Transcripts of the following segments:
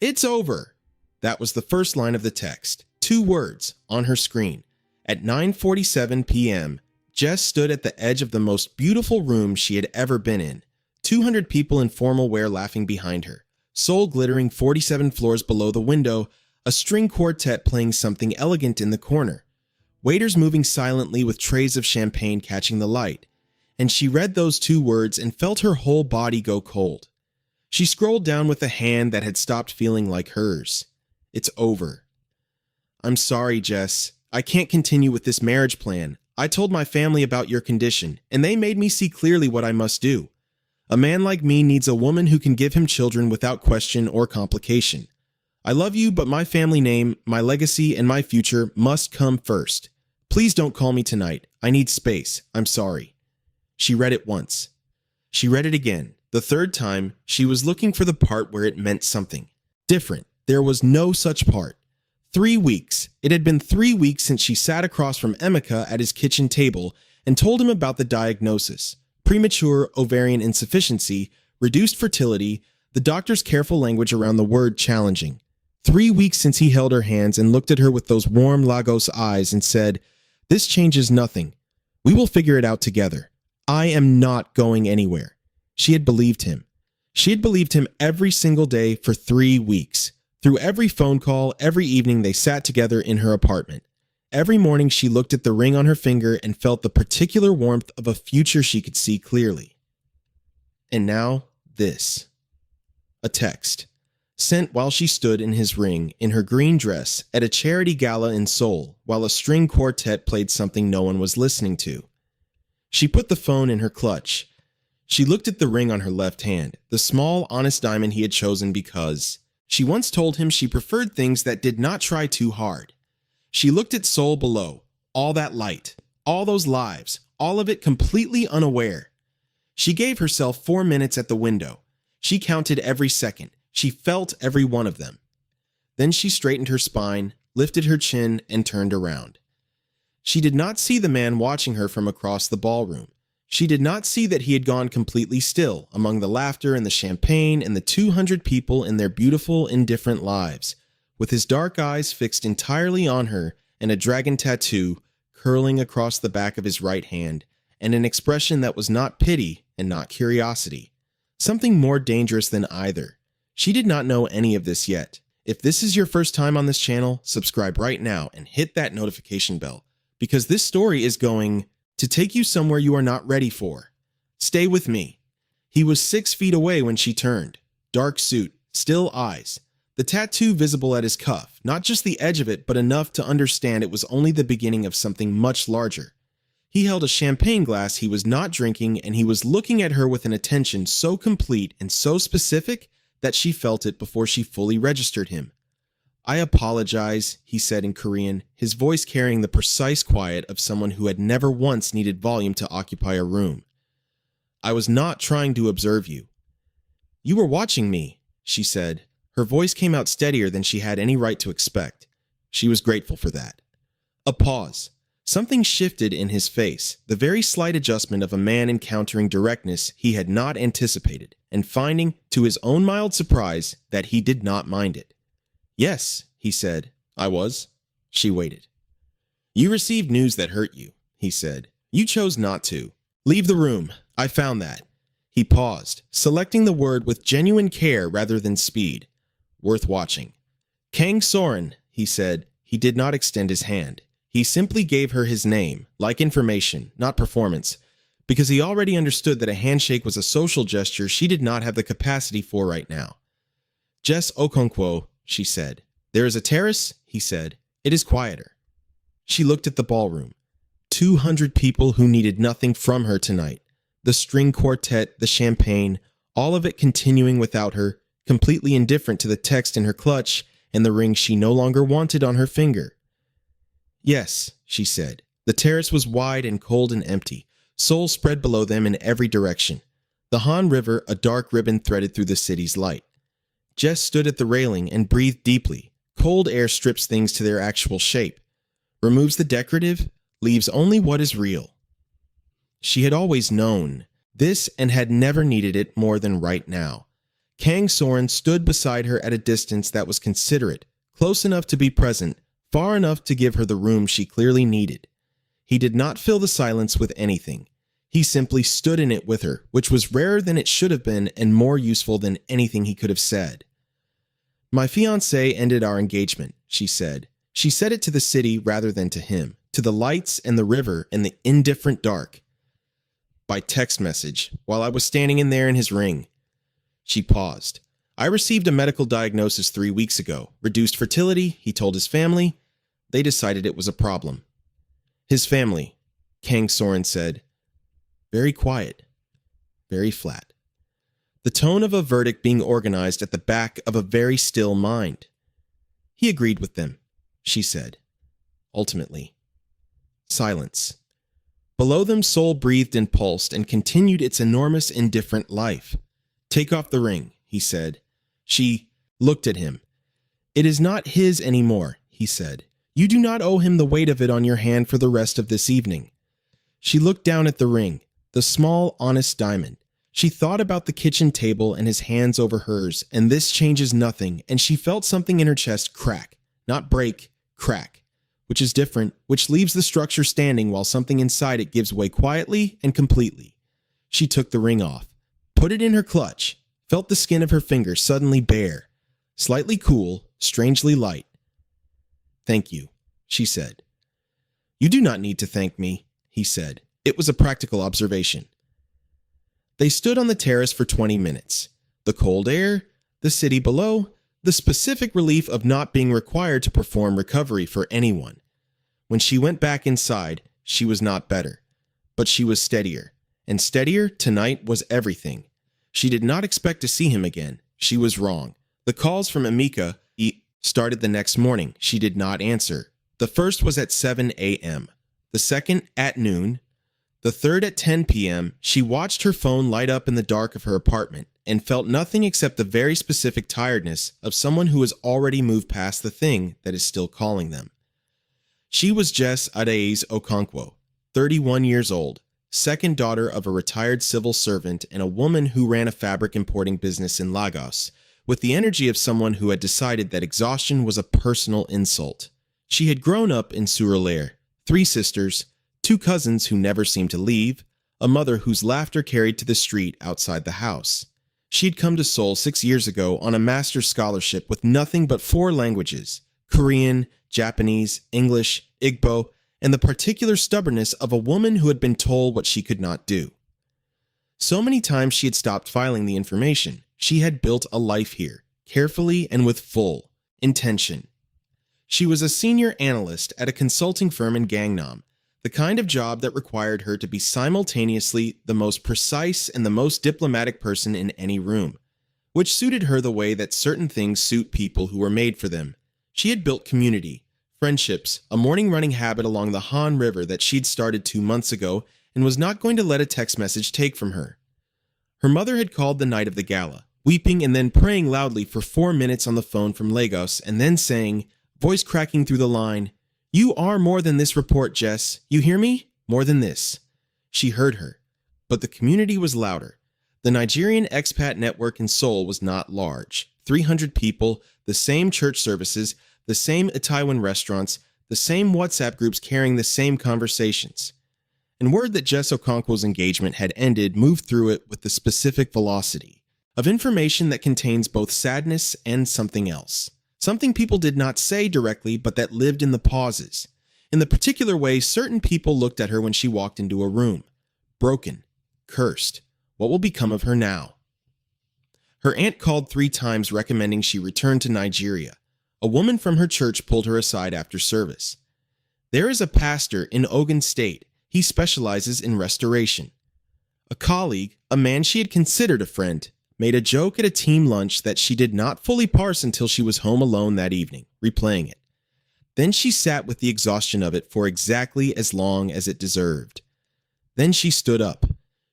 It's over. That was the first line of the text, 2 words, on her screen. At 9:47 p.m., Jess stood at the edge of the most beautiful room she had ever been in. 200 people in formal wear laughing behind her. Seoul glittering 47 floors below the window, a string quartet playing something elegant in the corner. Waiters moving silently with trays of champagne catching the light. And she read those 2 words and felt her whole body go cold. She scrolled down with a hand that had stopped feeling like hers. It's over. I'm sorry, Jess. I can't continue with this marriage plan. I told my family about your condition, and they made me see clearly what I must do. A man like me needs a woman who can give him children without question or complication. I love you, but my family name, my legacy, and my future must come first. Please don't call me tonight. I need space. I'm sorry. She read it once. She read it again. The 3rd time, she was looking for the part where it meant something different. There was no such part. 3 weeks. It had been 3 weeks since she sat across from Emeka at his kitchen table and told him about the diagnosis: premature ovarian insufficiency, reduced fertility, the doctor's careful language around the word challenging. 3 weeks since he held her hands and looked at her with those warm Lagos eyes and said, "This changes nothing. We will figure it out together. I am not going anywhere." She had believed him. She had believed him every single day for 3 weeks. Through every phone call, every evening they sat together in her apartment. Every morning she looked at the ring on her finger and felt the particular warmth of a future she could see clearly. And now, this. A text. Sent while she stood in his ring, in her green dress, at a charity gala in Seoul, while a string quartet played something no one was listening to. She put the phone in her clutch. She looked at the ring on her left hand, the small, honest diamond he had chosen because she once told him she preferred things that did not try too hard. She looked at Seoul below, all that light, all those lives, all of it completely unaware. She gave herself 4 minutes at the window. She counted every second. She felt every one of them. Then she straightened her spine, lifted her chin, and turned around. She did not see the man watching her from across the ballroom. She did not see that he had gone completely still among the laughter and the champagne and the 200 people in their beautiful, indifferent lives, with his dark eyes fixed entirely on her and a dragon tattoo curling across the back of his right hand, and an expression that was not pity and not curiosity. Something more dangerous than either. She did not know any of this yet. If this is your first time on this channel, subscribe right now and hit that notification bell, because this story is going to take you somewhere you are not ready for. Stay with me. He was 6 feet away when she turned. Dark suit, still eyes. The tattoo visible at his cuff, not just the edge of it, but enough to understand it was only the beginning of something much larger. He held a champagne glass he was not drinking, and he was looking at her with an attention so complete and so specific that she felt it before she fully registered him. "I apologize," he said in Korean, his voice carrying the precise quiet of someone who had never once needed volume to occupy a room. "I was not trying to observe you." "You were watching me," she said. Her voice came out steadier than she had any right to expect. She was grateful for that. A pause. Something shifted in his face, the very slight adjustment of a man encountering directness he had not anticipated, and finding, to his own mild surprise, that he did not mind it. "Yes," he said. "I was." She waited. "You received news that hurt you," he said. "You chose not to. Leave the room. I found that." He paused, selecting the word with genuine care rather than speed. "Worth watching." "Kang Sorn," he said. He did not extend his hand. He simply gave her his name, like information, not performance, because he already understood that a handshake was a social gesture she did not have the capacity for right now. "Jess Okonkwo," she said. "There is a terrace," he said. "It is quieter." She looked at the ballroom. 200 people who needed nothing from her tonight. The string quartet, the champagne, all of it continuing without her, completely indifferent to the text in her clutch and the ring she no longer wanted on her finger. "Yes," she said. The terrace was wide and cold and empty. Seoul spread below them in every direction. The Han River, a dark ribbon threaded through the city's light. Jess stood at the railing and breathed deeply. Cold air strips things to their actual shape, removes the decorative, leaves only what is real. She had always known this and had never needed it more than right now. Kang Sorn stood beside her at a distance that was considerate, close enough to be present, far enough to give her the room she clearly needed. He did not fill the silence with anything. He simply stood in it with her, which was rarer than it should have been and more useful than anything he could have said. "My fiancé ended our engagement," she said. She said it to the city rather than to him, to the lights and the river and the indifferent dark. "By text message, while I was standing in there in his ring." She paused. "I received a medical diagnosis 3 weeks ago. Reduced fertility," he told his family. They decided it was a problem. "His family," Kang Sorn said. Very quiet. Very flat. The tone of a verdict being organized at the back of a very still mind. "He agreed with them," she said. Ultimately. Silence. Below them, Seoul breathed and pulsed and continued its enormous, indifferent life. "Take off the ring," he said. She looked at him. "It is not his anymore," he said. "You do not owe him the weight of it on your hand for the rest of this evening." She looked down at the ring, the small, honest diamond. She thought about the kitchen table and his hands over hers, and this changes nothing, and she felt something in her chest crack, not break, crack, which is different, which leaves the structure standing while something inside it gives way quietly and completely. She took the ring off, put it in her clutch, felt the skin of her finger suddenly bare, slightly cool, strangely light. "Thank you," she said. "You do not need to thank me," he said. It was a practical observation. They stood on the terrace for 20 minutes. The cold air, the city below, the specific relief of not being required to perform recovery for anyone. When she went back inside, she was not better, but she was steadier. And steadier tonight was everything. She did not expect to see him again. She was wrong. The calls from Amika started the next morning. She did not answer. The first was at 7 a.m., the second at noon, the third at 10 p.m. She watched her phone light up in the dark of her apartment and felt nothing except the very specific tiredness of someone who has already moved past the thing that is still calling them. She was Jess Adaeze Okonkwo, 31 years old, second daughter of a retired civil servant and a woman who ran a fabric importing business in Lagos, with the energy of someone who had decided that exhaustion was a personal insult. She had grown up in Surulere, 3 sisters, 2 cousins who never seemed to leave, a mother whose laughter carried to the street outside the house. She had come to Seoul 6 years ago on a master's scholarship with nothing but 4 languages, Korean, Japanese, English, Igbo, and the particular stubbornness of a woman who had been told what she could not do. So many times she had stopped filing the information. She had built a life here, carefully and with full intention. She was a senior analyst at a consulting firm in Gangnam, the kind of job that required her to be simultaneously the most precise and the most diplomatic person in any room, which suited her the way that certain things suit people who were made for them. She had built community, friendships, a morning running habit along the Han River that she'd started 2 months ago and was not going to let a text message take from her. Her mother had called the night of the gala, weeping and then praying loudly for 4 minutes on the phone from Lagos and then saying, voice cracking through the line, "You are more than this report, Jess. You hear me? More than this." She heard her, but the community was louder. The Nigerian expat network in Seoul was not large. 300 people, the same church services, the same Itaewon restaurants, the same WhatsApp groups carrying the same conversations. And word that Jess Okonkwo's engagement had ended moved through it with the specific velocity of information that contains both sadness and something else. Something people did not say directly, but that lived in the pauses. In the particular way certain people looked at her when she walked into a room. Broken. Cursed. What will become of her now? Her aunt called 3 times recommending she return to Nigeria. A woman from her church pulled her aside after service. There is a pastor in Ogun State. He specializes in restoration. A colleague, a man she had considered a friend, made a joke at a team lunch that she did not fully parse until she was home alone that evening, replaying it. Then she sat with the exhaustion of it for exactly as long as it deserved. Then she stood up.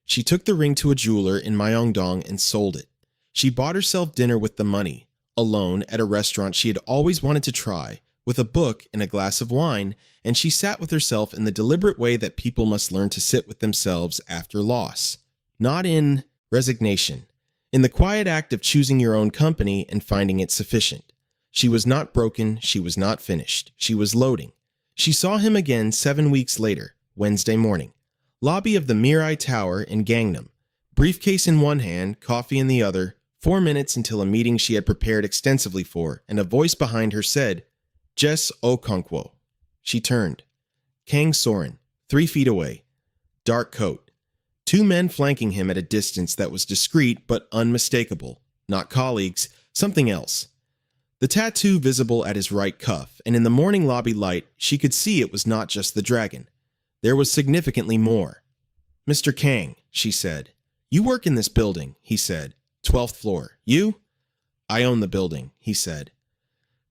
She took the ring to a jeweler in Myeongdong and sold it. She bought herself dinner with the money, alone at a restaurant she had always wanted to try, with a book and a glass of wine, and she sat with herself in the deliberate way that people must learn to sit with themselves after loss. Not in resignation. in the quiet act of choosing your own company and finding it sufficient. She was not broken, she was not finished, she was loading. She saw him again 7 weeks later, Wednesday morning. Lobby of the Mirai Tower in Gangnam. Briefcase in one hand, coffee in the other, 4 minutes until a meeting she had prepared extensively for, and a voice behind her said, "Jess Okonkwo." She turned. Kang Sorn, 3 feet away. Dark coat. 2 men flanking him at a distance that was discreet but unmistakable. Not colleagues, something else. The tattoo visible at his right cuff, and in the morning lobby light, she could see it was not just the dragon. There was significantly more. "Mr. Kang," she said. "You work in this building," he said. 12th floor. "You?" "I own the building," he said.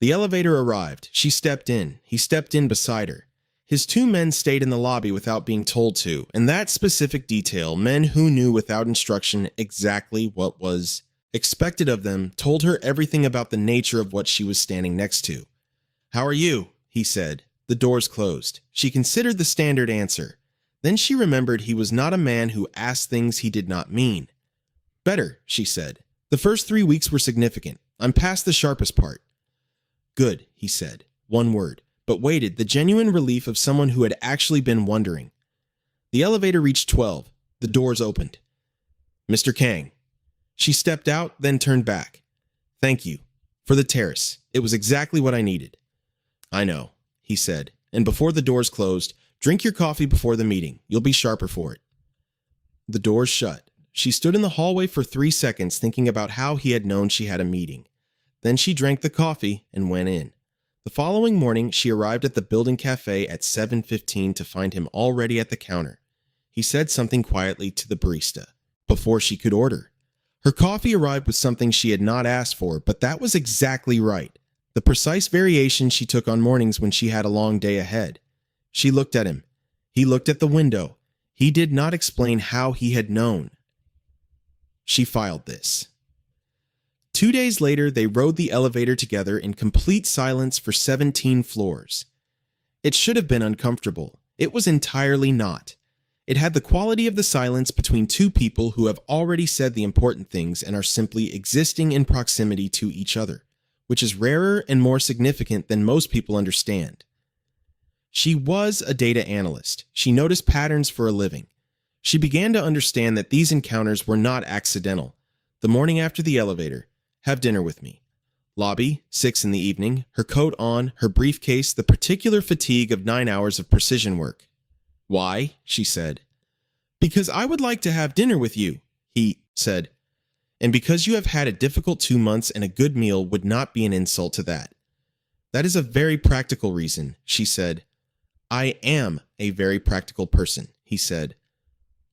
The elevator arrived. She stepped in. He stepped in beside her. His 2 men stayed in the lobby without being told to, and that specific detail, men who knew without instruction exactly what was expected of them, told her everything about the nature of what she was standing next to. "How are you?" he said. The doors closed. She considered the standard answer. Then she remembered he was not a man who asked things he did not mean. "Better," she said. "The first 3 weeks were significant. I'm past the sharpest part." "Good," he said. One word, but waited, the genuine relief of someone who had actually been wondering. The elevator reached 12. The doors opened. "Mr. Kang." She stepped out, then turned back. "Thank you. For the terrace. It was exactly what I needed." "I know," he said, and before the doors closed, "Drink your coffee before the meeting. You'll be sharper for it." The doors shut. She stood in the hallway for 3 seconds thinking about how he had known she had a meeting. Then she drank the coffee and went in. The following morning, she arrived at the building cafe at 7:15 to find him already at the counter. He said something quietly to the barista before she could order. Her coffee arrived with something she had not asked for, but that was exactly right. The precise variation she took on mornings when she had a long day ahead. She looked at him. He looked at the window. He did not explain how he had known. She filed this. 2 days later, they rode the elevator together in complete silence for 17 floors. It should have been uncomfortable. It was entirely not. It had the quality of the silence between 2 people who have already said the important things and are simply existing in proximity to each other, which is rarer and more significant than most people understand. She was a data analyst. She noticed patterns for a living. She began to understand that these encounters were not accidental. The morning after the elevator, "Have dinner with me." Lobby, 6 in the evening, her coat on, her briefcase, the particular fatigue of 9 hours of precision work. "Why?" she said. "Because I would like to have dinner with you," he said. "And because you have had a difficult 2 months and a good meal would not be an insult to that." "That is a very practical reason," she said. "I am a very practical person," he said.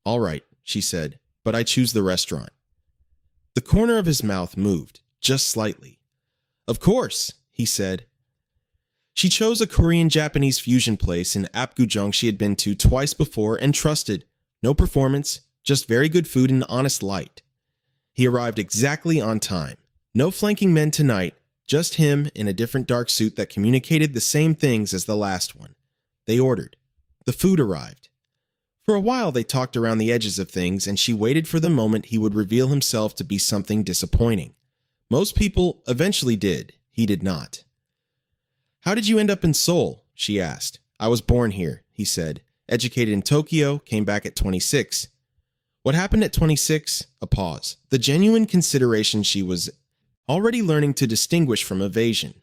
"All right," she said, "but I choose the restaurant." The corner of his mouth moved, just slightly. "Of course," he said. She chose a Korean-Japanese fusion place in Apgujeong she had been to twice before and trusted. No performance, just very good food and honest light. He arrived exactly on time. No flanking men tonight, just him in a different dark suit that communicated the same things as the last one. They ordered. The food arrived. For a while they talked around the edges of things, and she waited for the moment he would reveal himself to be something disappointing. Most people eventually did. He did not. "How did you end up in Seoul?" she asked. "I was born here," he said. "Educated in Tokyo, came back at 26. "What happened at 26? A pause. The genuine consideration she was already learning to distinguish from evasion.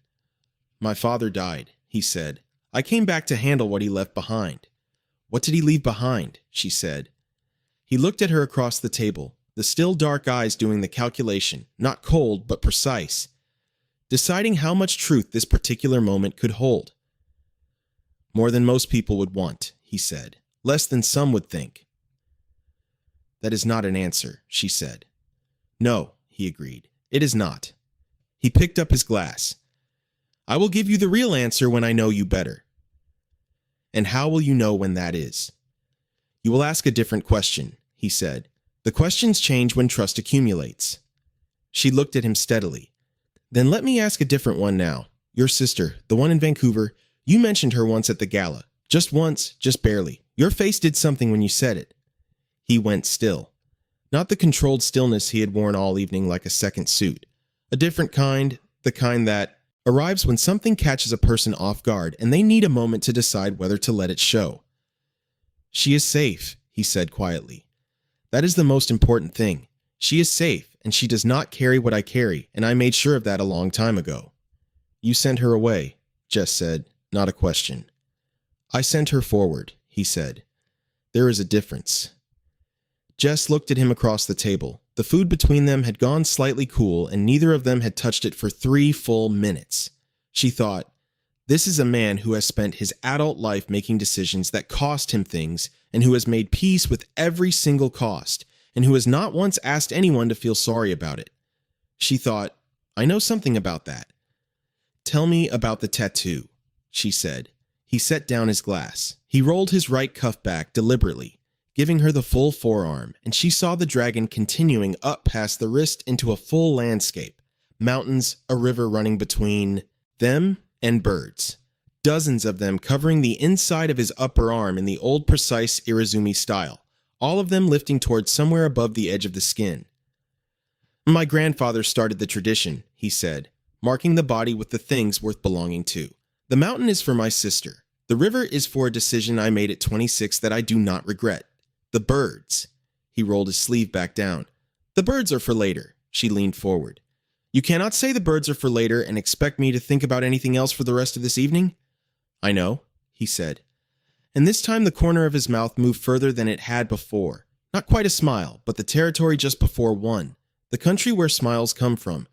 "My father died," he said. "I came back to handle what he left behind." "What did he leave behind?" she said. He looked at her across the table, the still dark eyes doing the calculation, not cold but precise, deciding how much truth this particular moment could hold. "More than most people would want," he said. "Less than some would think." "That is not an answer," she said. "No," he agreed. "It is not." He picked up his glass. "I will give you the real answer when I know you better." "And how will you know when that is?" "You will ask a different question," he said. "The questions change when trust accumulates." She looked at him steadily. "Then let me ask a different one now. Your sister, the one in Vancouver, you mentioned her once at the Gala. Just once, just barely. Your face did something when you said it." He went still. Not the controlled stillness he had worn all evening like a second suit. A different kind, the kind that arrives when something catches a person off guard and they need a moment to decide whether to let it show. "She is safe," he said quietly. "That is the most important thing. She is safe, and she does not carry what I carry, and I made sure of that a long time ago." "You sent her away," Jess said, not a question. "I sent her forward," he said. "There is a difference." Jess looked at him across the table. The food between them had gone slightly cool, and neither of them had touched it for 3 full minutes. She thought, this is a man who has spent his adult life making decisions that cost him things, and who has made peace with every single cost, and who has not once asked anyone to feel sorry about it. She thought, I know something about that. "Tell me about the tattoo," she said. He set down his glass. He rolled his right cuff back deliberately, giving her the full forearm, and she saw the dragon continuing up past the wrist into a full landscape. Mountains, a river running between them, and birds. Dozens of them covering the inside of his upper arm in the old precise Irizumi style, all of them lifting towards somewhere above the edge of the skin. "My grandfather started the tradition," he said, marking the body with the things worth belonging to. "The mountain is for my sister. The river is for a decision I made at 26 that I do not regret. The birds." He rolled his sleeve back down. "The birds are for later." She leaned forward. "You cannot say the birds are for later and expect me to think about anything else for the rest of this evening?" "I know," he said. And this time the corner of his mouth moved further than it had before. Not quite a smile, but the territory just before one. The country where smiles come from.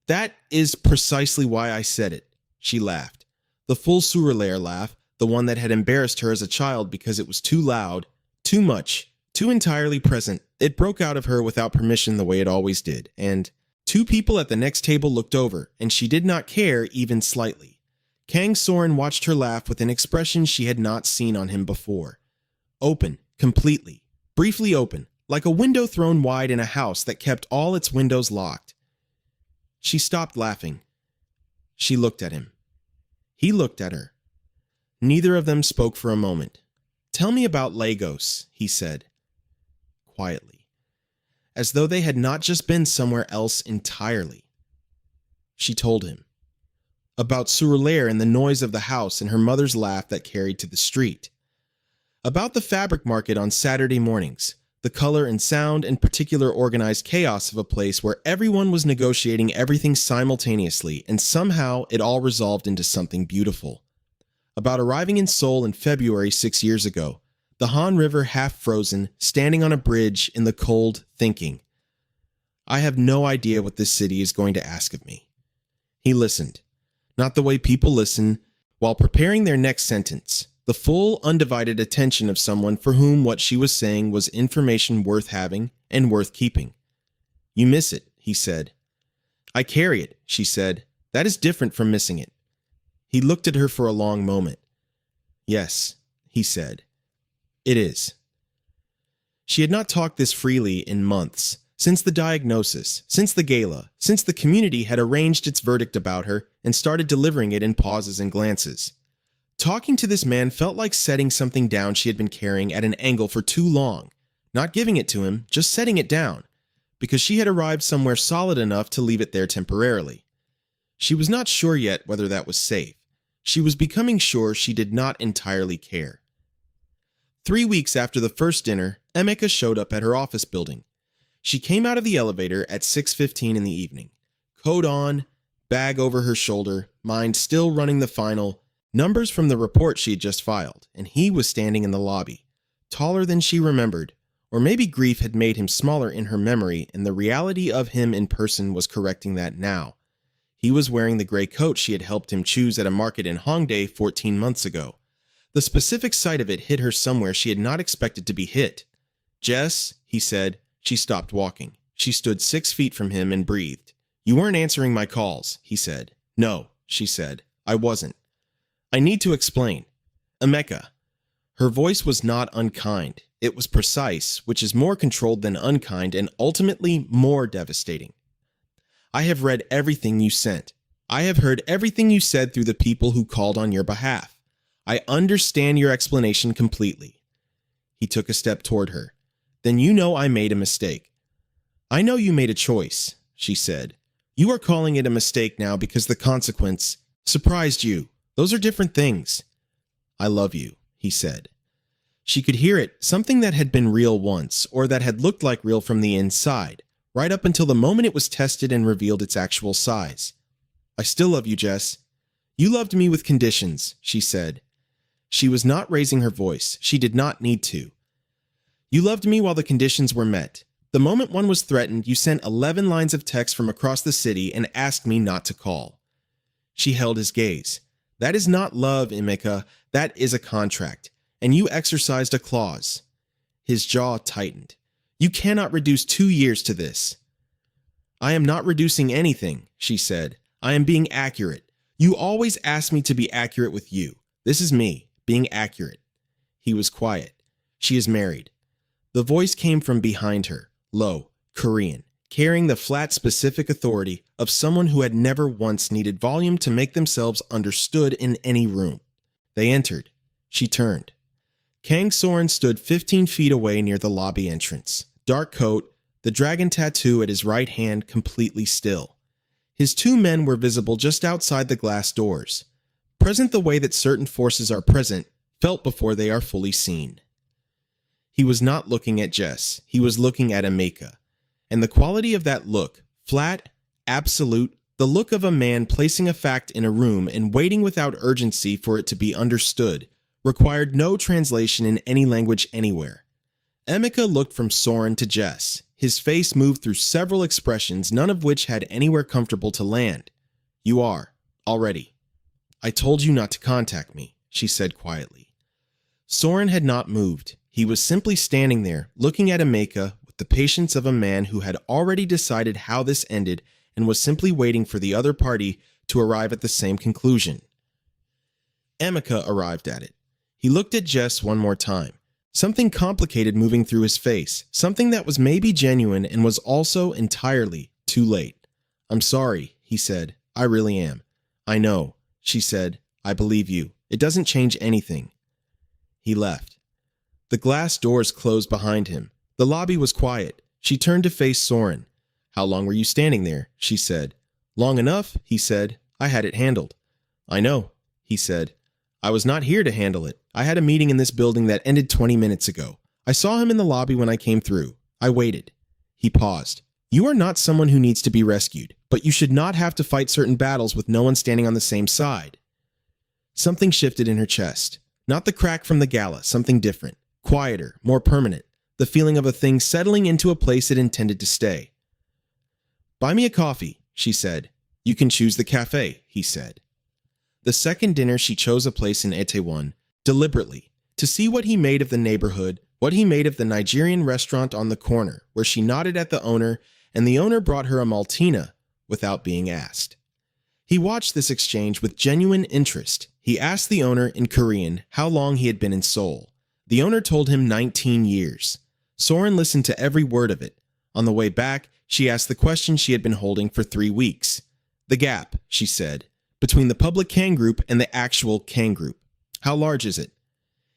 "That is precisely why I said it," she laughed. The full Surulair laugh, the one that had embarrassed her as a child because it was too loud, too much, too entirely present. It broke out of her without permission the way it always did, and 2 people at the next table looked over, and she did not care even slightly. Kang Sorn watched her laugh with an expression she had not seen on him before. Open, completely, briefly open, like a window thrown wide in a house that kept all its windows locked. She stopped laughing. She looked at him. He looked at her. Neither of them spoke for a moment. "Tell me about Lagos," he said, quietly, as though they had not just been somewhere else entirely. She told him. About Surulair and the noise of the house and her mother's laugh that carried to the street. About the fabric market on Saturday mornings, the color and sound and particular organized chaos of a place where everyone was negotiating everything simultaneously, and somehow it all resolved into something beautiful. About arriving in Seoul in February 6 years ago, the Han River half frozen, standing on a bridge in the cold, thinking, I have no idea what this city is going to ask of me. He listened, not the way people listen, while preparing their next sentence, the full, undivided attention of someone for whom what she was saying was information worth having and worth keeping. You miss it, he said. I carry it, she said. That is different from missing it. He looked at her for a long moment. Yes, he said. It is. She had not talked this freely in months, since the diagnosis, since the gala, since the community had arranged its verdict about her and started delivering it in pauses and glances. Talking to this man felt like setting something down she had been carrying at an angle for too long, not giving it to him, just setting it down, because she had arrived somewhere solid enough to leave it there temporarily. She was not sure yet whether that was safe. She was becoming sure she did not entirely care. 3 weeks after the first dinner, Emeka showed up at her office building. She came out of the elevator at 6:15 in the evening. Coat on, bag over her shoulder, mind still running the final, numbers from the report she had just filed, and he was standing in the lobby, taller than she remembered, or maybe grief had made him smaller in her memory and the reality of him in person was correcting that now. He was wearing the gray coat she had helped him choose at a market in Hongdae 14 months ago. The specific sight of it hit her somewhere she had not expected to be hit. Jess, he said. She stopped walking. She stood 6 feet from him and breathed. You weren't answering my calls, he said. No, she said. I wasn't. I need to explain. Emeka. Her voice was not unkind. It was precise, which is more controlled than unkind and ultimately more devastating. I have read everything you sent. I have heard everything you said through the people who called on your behalf. I understand your explanation completely. He took a step toward her. Then you know I made a mistake. I know you made a choice, she said. You are calling it a mistake now because the consequence surprised you. Those are different things. I love you, he said. She could hear it, something that had been real once, or that had looked like real from the inside, right up until the moment it was tested and revealed its actual size. I still love you, Jess. You loved me with conditions, she said. She was not raising her voice. She did not need to. You loved me while the conditions were met. The moment one was threatened, you sent 11 lines of text from across the city and asked me not to call. She held his gaze. That is not love, Emeka. That is a contract. And you exercised a clause. His jaw tightened. You cannot reduce 2 years to this. I am not reducing anything, she said. I am being accurate. You always ask me to be accurate with you. This is me, being accurate. He was quiet. She is married. The voice came from behind her, low, Korean, carrying the flat, specific authority of someone who had never once needed volume to make themselves understood in any room. They entered. She turned. Kang Sorn stood 15 feet away near the lobby entrance. Dark coat, the dragon tattoo at his right hand completely still. His 2 men were visible just outside the glass doors, present the way that certain forces are present, felt before they are fully seen. He was not looking at Jess, he was looking at Emeka. And the quality of that look, flat, absolute, the look of a man placing a fact in a room and waiting without urgency for it to be understood, required no translation in any language anywhere. Emeka looked from Sorn to Jess. His face moved through several expressions, none of which had anywhere comfortable to land. You are, already. I told you not to contact me, she said quietly. Sorn had not moved. He was simply standing there, looking at Emeka with the patience of a man who had already decided how this ended and was simply waiting for the other party to arrive at the same conclusion. Emeka arrived at it. He looked at Jess one more time. Something complicated moving through his face, something that was maybe genuine and was also entirely too late. I'm sorry, he said. I really am. I know, she said. I believe you. It doesn't change anything. He left. The glass doors closed behind him. The lobby was quiet. She turned to face Sorn. How long were you standing there? She said. Long enough, he said. I had it handled. I know, he said. I was not here to handle it. I had a meeting in this building that ended 20 minutes ago. I saw him in the lobby when I came through. I waited. He paused. You are not someone who needs to be rescued, but you should not have to fight certain battles with no one standing on the same side. Something shifted in her chest. Not the crack from the Gala, something different. Quieter, more permanent. The feeling of a thing settling into a place it intended to stay. Buy me a coffee, she said. You can choose the cafe, he said. The second dinner she chose a place in Itaewon, deliberately, to see what he made of the neighborhood, what he made of the Nigerian restaurant on the corner, where she nodded at the owner, and the owner brought her a Maltina without being asked. He watched this exchange with genuine interest. He asked the owner in Korean how long he had been in Seoul. The owner told him 19 years. Sorn listened to every word of it. On the way back, she asked the question she had been holding for 3 weeks. The gap, she said, between the public Kang group and the actual Kang group. How large is it?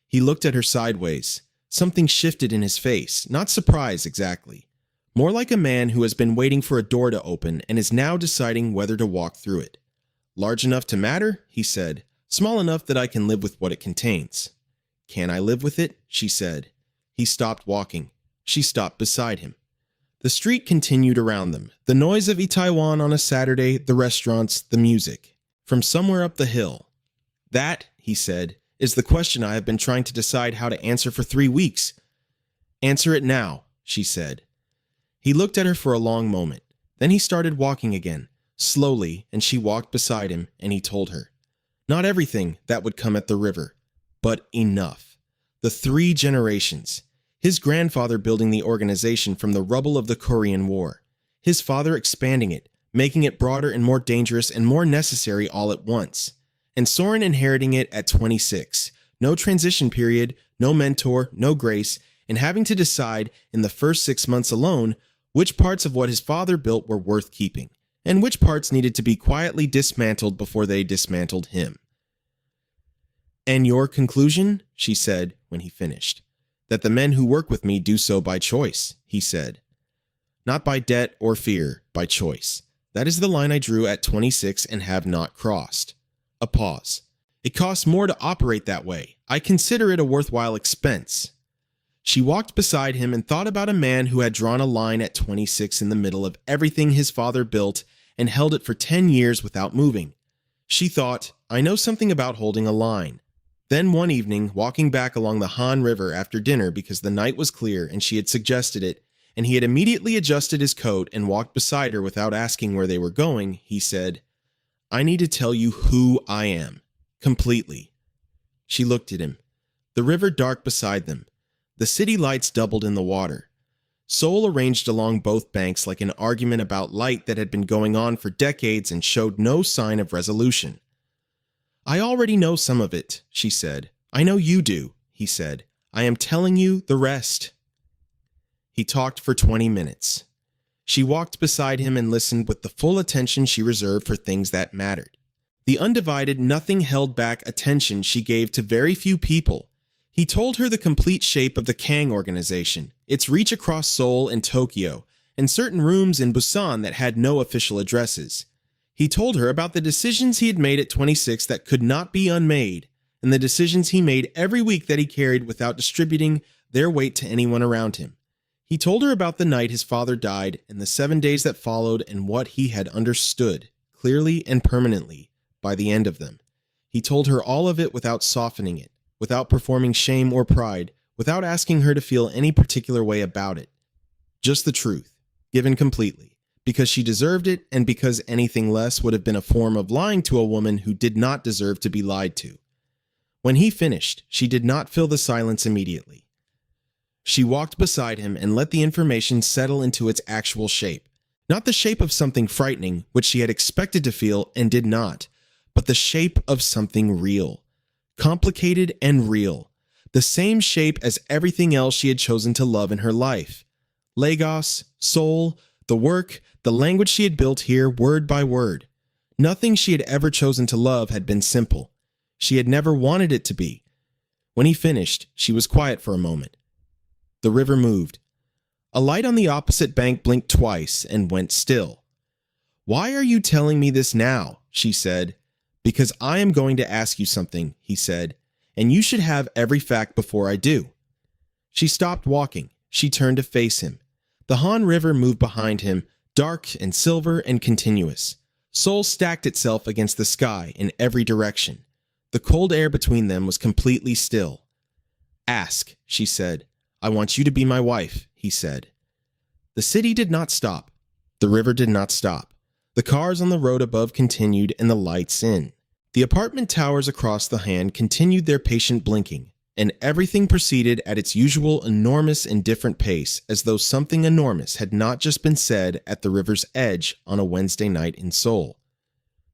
He looked at her sideways. Something shifted in his face, not surprise exactly. More like a man who has been waiting for a door to open and is now deciding whether to walk through it. Large enough to matter, he said. Small enough that I can live with what it contains. Can I live with it? She said. He stopped walking. She stopped beside him. The street continued around them. The noise of Itaewon on a Saturday, the restaurants, the music. From somewhere up the hill. That, he said, is the question I have been trying to decide how to answer for 3 weeks. Answer it now, she said. He looked at her for a long moment. Then he started walking again, slowly, and she walked beside him, and he told her. Not everything that would come at the river, but enough. The 3 generations. His grandfather building the organization from the rubble of the Korean War. His father expanding it, making it broader and more dangerous and more necessary all at once. And Sorn inheriting it at 26. No transition period, no mentor, no grace, and having to decide in the first 6 months alone which parts of what his father built were worth keeping, and which parts needed to be quietly dismantled before they dismantled him. And your conclusion? She said when he finished. That the men who work with me do so by choice, he said. Not by debt or fear, by choice. That is the line I drew at 26 and have not crossed. A pause. It costs more to operate that way. I consider it a worthwhile expense. She walked beside him and thought about a man who had drawn a line at 26 in the middle of everything his father built and held it for 10 years without moving. She thought, I know something about holding a line. Then one evening, walking back along the Han River after dinner because the night was clear and she had suggested it, and he had immediately adjusted his coat and walked beside her without asking where they were going, he said, I need to tell you who I am. Completely. She looked at him. The river dark beside them. The city lights doubled in the water. Seoul arranged along both banks like an argument about light that had been going on for decades and showed no sign of resolution. I already know some of it, she said. I know you do, he said. I am telling you the rest. He talked for 20 minutes. She walked beside him and listened with the full attention she reserved for things that mattered. The undivided, nothing held back attention she gave to very few people. He told her the complete shape of the Kang organization, its reach across Seoul and Tokyo, and certain rooms in Busan that had no official addresses. He told her about the decisions he had made at 26 that could not be unmade, and the decisions he made every week that he carried without distributing their weight to anyone around him. He told her about the night his father died and the 7 days that followed and what he had understood, clearly and permanently, by the end of them. He told her all of it without softening it, without performing shame or pride, without asking her to feel any particular way about it. Just the truth, given completely, because she deserved it and because anything less would have been a form of lying to a woman who did not deserve to be lied to. When he finished, she did not fill the silence immediately. She walked beside him and let the information settle into its actual shape. Not the shape of something frightening, which she had expected to feel and did not, but the shape of something real. Complicated and real. The same shape as everything else she had chosen to love in her life. Lagos, Seoul, the work, the language she had built here word by word. Nothing she had ever chosen to love had been simple. She had never wanted it to be. When he finished, she was quiet for a moment. The river moved. A light on the opposite bank blinked twice and went still. Why are you telling me this now? She said. Because I am going to ask you something, he said, and you should have every fact before I do. She stopped walking. She turned to face him. The Han River moved behind him, dark and silver and continuous. Seoul stacked itself against the sky in every direction. The cold air between them was completely still. Ask, she said. I want you to be my wife, he said. The city did not stop. The river did not stop. The cars on the road above continued and the lights in. The apartment towers across the Han continued their patient blinking, and everything proceeded at its usual enormous and different pace, as though something enormous had not just been said at the river's edge on a Wednesday night in Seoul.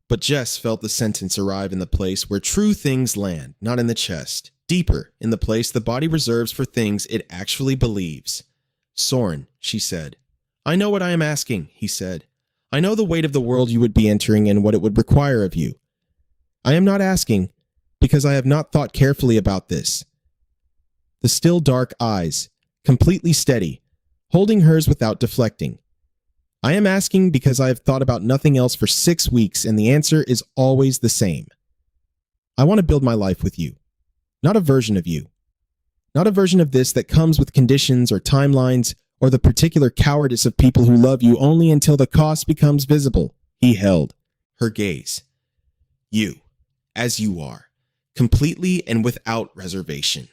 But Jess felt the sentence arrive in the place where true things land, not in the chest, deeper, in the place the body reserves for things it actually believes. Sorn, she said. I know what I am asking, he said. I know the weight of the world you would be entering and what it would require of you. I am not asking, because I have not thought carefully about this. The still dark eyes, completely steady, holding hers without deflecting. I am asking because I have thought about nothing else for 6 weeks, and the answer is always the same. I want to build my life with you. Not a version of you. Not a version of this that comes with conditions or timelines or the particular cowardice of people who love you only until the cost becomes visible. He held her gaze. You, as you are, completely and without reservation.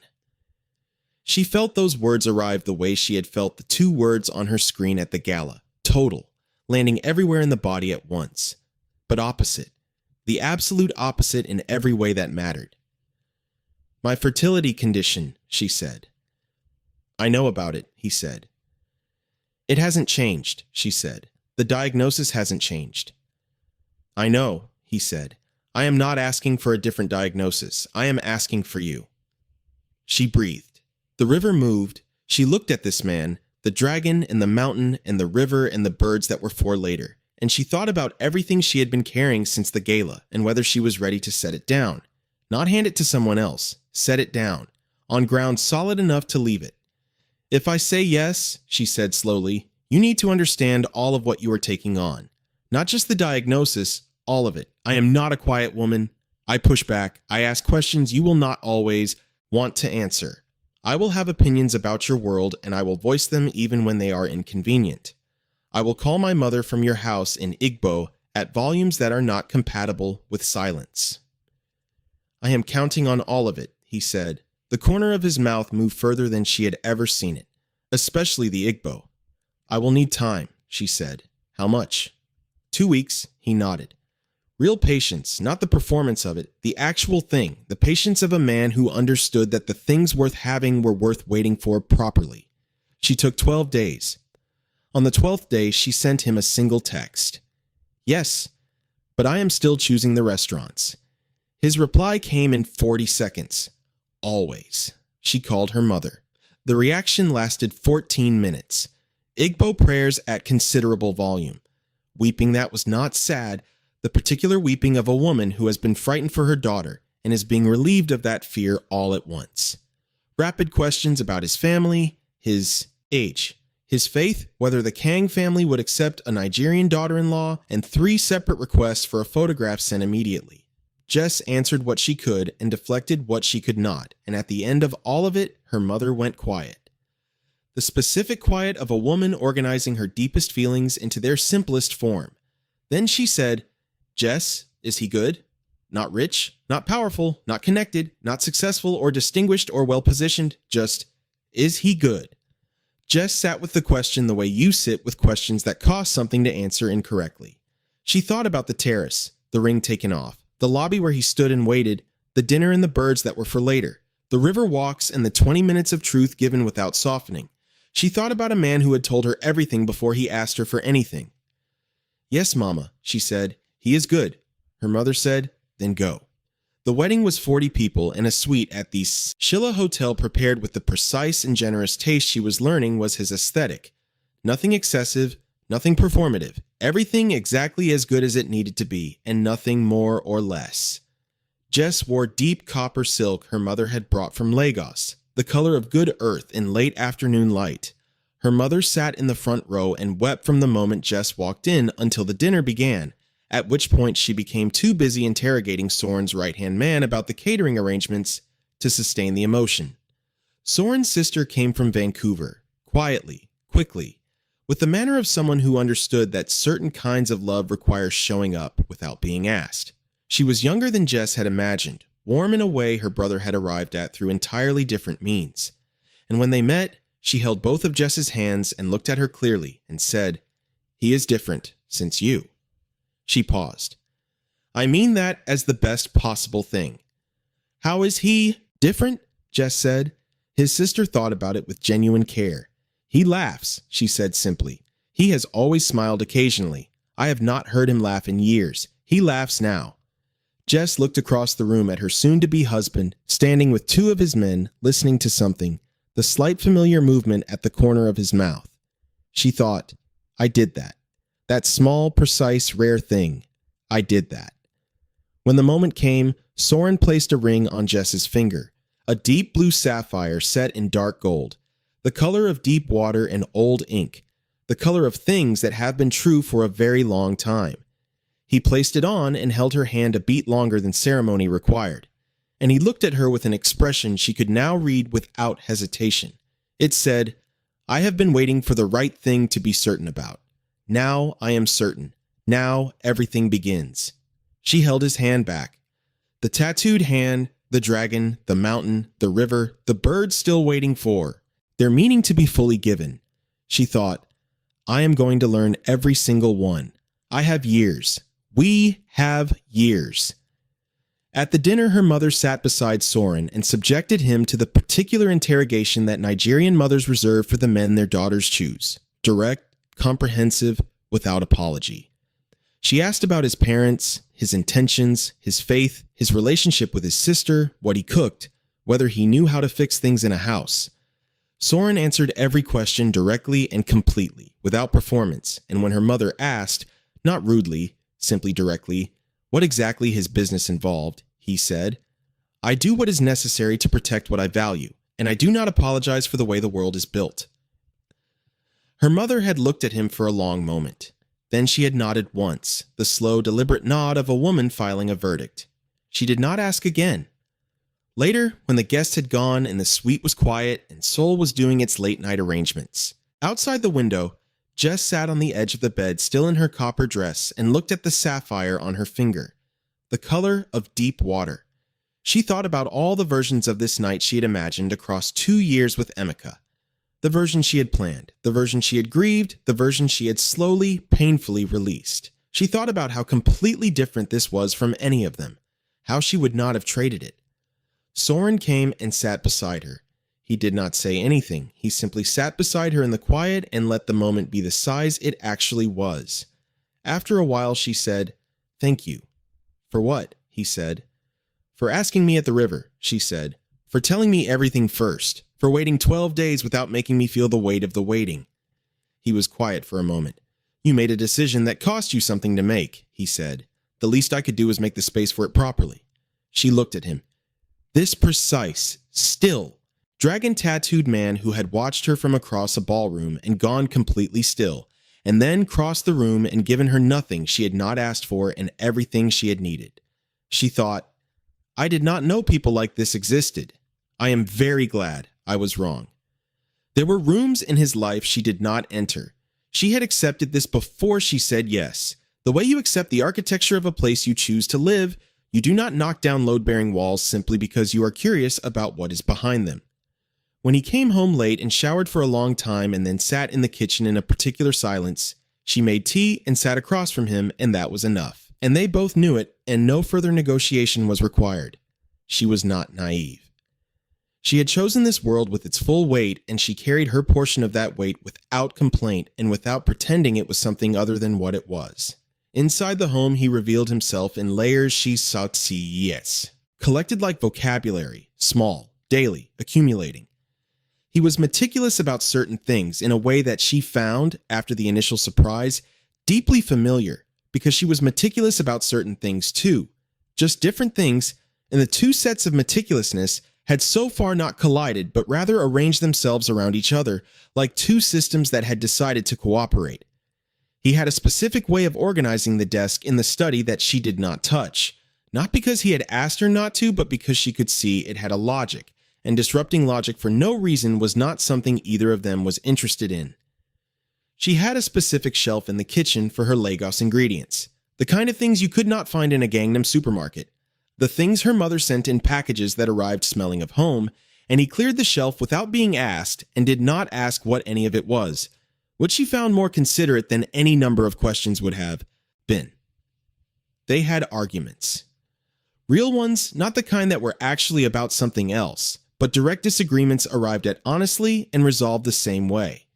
She felt those words arrive the way she had felt the 2 words on her screen at the Gala, total, landing everywhere in the body at once. But opposite, the absolute opposite in every way that mattered. My fertility condition, she said. I know about it, he said. It hasn't changed, she said. The diagnosis hasn't changed. I know, he said. I am not asking for a different diagnosis. I am asking for you. She breathed. The river moved. She looked at this man, the dragon and the mountain and the river and the birds that were for later, and she thought about everything she had been carrying since the gala and whether she was ready to set it down. Not hand it to someone else. Set it down. on ground solid enough to leave it. "If I say yes," she said slowly, "you need to understand all of what you are taking on. Not just the diagnosis, all of it. I am not a quiet woman. I push back. I ask questions you will not always want to answer. I will have opinions about your world, and I will voice them even when they are inconvenient. I will call my mother from your house in Igbo at volumes that are not compatible with silence." "I am counting on all of it," he said. The corner of his mouth moved further than she had ever seen it, especially the Igbo. "I will need time," she said. "How much?" 2 weeks, he nodded. Real patience, not the performance of it, the actual thing, the patience of a man who understood that the things worth having were worth waiting for properly. She took 12 days. On the 12th day, she sent him a single text. "Yes, but I am still choosing the restaurants." His reply came in 40 seconds. "Always." She called her mother. The reaction lasted 14 minutes. Igbo prayers at considerable volume. Weeping that was not sad, the particular weeping of a woman who has been frightened for her daughter and is being relieved of that fear all at once. Rapid questions about his family, his age, his faith, whether the Kang family would accept a Nigerian daughter-in-law, and 3 separate requests for a photograph sent immediately. Jess answered what she could and deflected what she could not, and at the end of all of it, her mother went quiet. The specific quiet of a woman organizing her deepest feelings into their simplest form. Then she said, "Jess, is he good? Not rich, not powerful, not connected, not successful or distinguished or well-positioned, just, is he good?" Jess sat with the question the way you sit with questions that cost something to answer incorrectly. She thought about the terrace, the ring taken off, the lobby where he stood and waited, the dinner and the birds that were for later, the river walks and the 20 minutes of truth given without softening. She thought about a man who had told her everything before he asked her for anything. "Yes, Mama," she said. "He is good." Her mother said, "Then go." The wedding was 40 people in a suite at the Shilla Hotel prepared with the precise and generous taste she was learning was his aesthetic. Nothing excessive, nothing performative, everything exactly as good as it needed to be, and nothing more or less. Jess wore deep copper silk her mother had brought from Lagos, the color of good earth in late afternoon light. Her mother sat in the front row and wept from the moment Jess walked in until the dinner began, at which point she became too busy interrogating Sorn's right-hand man about the catering arrangements to sustain the emotion. Sorn's sister came from Vancouver, quietly, quickly, with the manner of someone who understood that certain kinds of love require showing up without being asked. She was younger than Jess had imagined, warm in a way her brother had arrived at through entirely different means. And when they met, she held both of Jess's hands and looked at her clearly and said, "He is different since you." She paused. "I mean that as the best possible thing." "How is he different?" Jess said. His sister thought about it with genuine care. "He laughs," she said simply. "He has always smiled occasionally. I have not heard him laugh in years. He laughs now." Jess looked across the room at her soon-to-be husband, standing with 2 of his men, listening to something, the slight familiar movement at the corner of his mouth. She thought, "I did that. That small, precise, rare thing. I did that." When the moment came, Sorn placed a ring on Jess's finger, a deep blue sapphire set in dark gold, the color of deep water and old ink, the color of things that have been true for a very long time. He placed it on and held her hand a beat longer than ceremony required, and he looked at her with an expression she could now read without hesitation. It said, "I have been waiting for the right thing to be certain about. Now I am certain. Now everything begins." She held his hand back. The tattooed hand, the dragon, the mountain, the river, the bird still waiting for, their meaning to be fully given. She thought, "I am going to learn every single one. I have years. We have years." At the dinner, her mother sat beside Sorn and subjected him to the particular interrogation that Nigerian mothers reserve for the men their daughters choose. Direct, comprehensive, without apology. She asked about his parents, his intentions, his faith, his relationship with his sister, what he cooked, whether he knew how to fix things in a house. Sorn answered every question directly and completely, without performance, and when her mother asked, not rudely, simply directly, what exactly his business involved, he said, "I do what is necessary to protect what I value, and I do not apologize for the way the world is built." Her mother had looked at him for a long moment. Then she had nodded once, the slow, deliberate nod of a woman filing a verdict. She did not ask again. Later, when the guests had gone and the suite was quiet and Seoul was doing its late-night arrangements, outside the window, Jess sat on the edge of the bed still in her copper dress and looked at the sapphire on her finger, the color of deep water. She thought about all the versions of this night she had imagined across 2 years with Emeka. The version she had planned, the version she had grieved, the version she had slowly, painfully released. She thought about how completely different this was from any of them, how she would not have traded it. Sorn came and sat beside her. He did not say anything. He simply sat beside her in the quiet and let the moment be the size it actually was. After a while, she said, "Thank you." "For what?" he said. "For asking me at the river," she said. "For telling me everything first. For waiting 12 days without making me feel the weight of the waiting." He was quiet for a moment. "You made a decision that cost you something to make," he said. "The least I could do was make the space for it properly." She looked at him. This precise, still, dragon-tattooed man who had watched her from across a ballroom and gone completely still, and then crossed the room and given her nothing she had not asked for and everything she had needed. She thought, "I did not know people like this existed. I am very glad I was wrong." There were rooms in his life she did not enter. She had accepted this before she said yes. The way you accept the architecture of a place you choose to live, you do not knock down load-bearing walls simply because you are curious about what is behind them. When he came home late and showered for a long time and then sat in the kitchen in a particular silence, she made tea and sat across from him, and that was enough. And they both knew it, and no further negotiation was required. She was not naive. She had chosen this world with its full weight, and she carried her portion of that weight without complaint and without pretending it was something other than what it was. Inside the home, he revealed himself in layers she sought to see, yes, collected like vocabulary, small, daily, accumulating. He was meticulous about certain things in a way that she found, after the initial surprise, deeply familiar, because she was meticulous about certain things too, just different things, and the two sets of meticulousness had so far not collided but rather arranged themselves around each other like two systems that had decided to cooperate. He had a specific way of organizing the desk in the study that she did not touch, not because he had asked her not to, but because she could see it had a logic, and disrupting logic for no reason was not something either of them was interested in. She had a specific shelf in the kitchen for her Lagos ingredients, the kind of things you could not find in a Gangnam supermarket. The things her mother sent in packages that arrived smelling of home, and he cleared the shelf without being asked and did not ask what any of it was, which she found more considerate than any number of questions would have been. They had arguments. Real ones, not the kind that were actually about something else, but direct disagreements arrived at honestly and resolved the same way,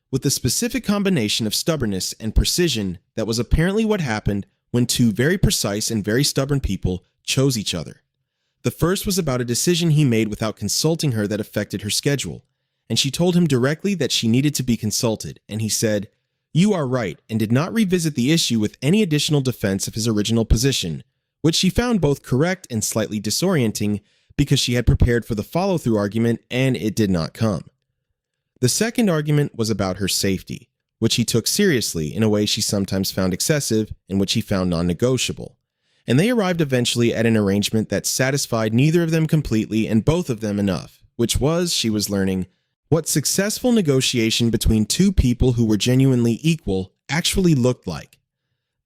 with the specific combination of stubbornness and precision that was apparently what happened when two very precise and very stubborn people chose each other. The first was about a decision he made without consulting her that affected her schedule, and she told him directly that she needed to be consulted, and he said, "You are right," and did not revisit the issue with any additional defense of his original position, which she found both correct and slightly disorienting because she had prepared for the follow-through argument and it did not come. The second argument was about her safety, which he took seriously in a way she sometimes found excessive and which he found non-negotiable. And they arrived eventually at an arrangement that satisfied neither of them completely and both of them enough, which was, she was learning, what successful negotiation between two people who were genuinely equal actually looked like.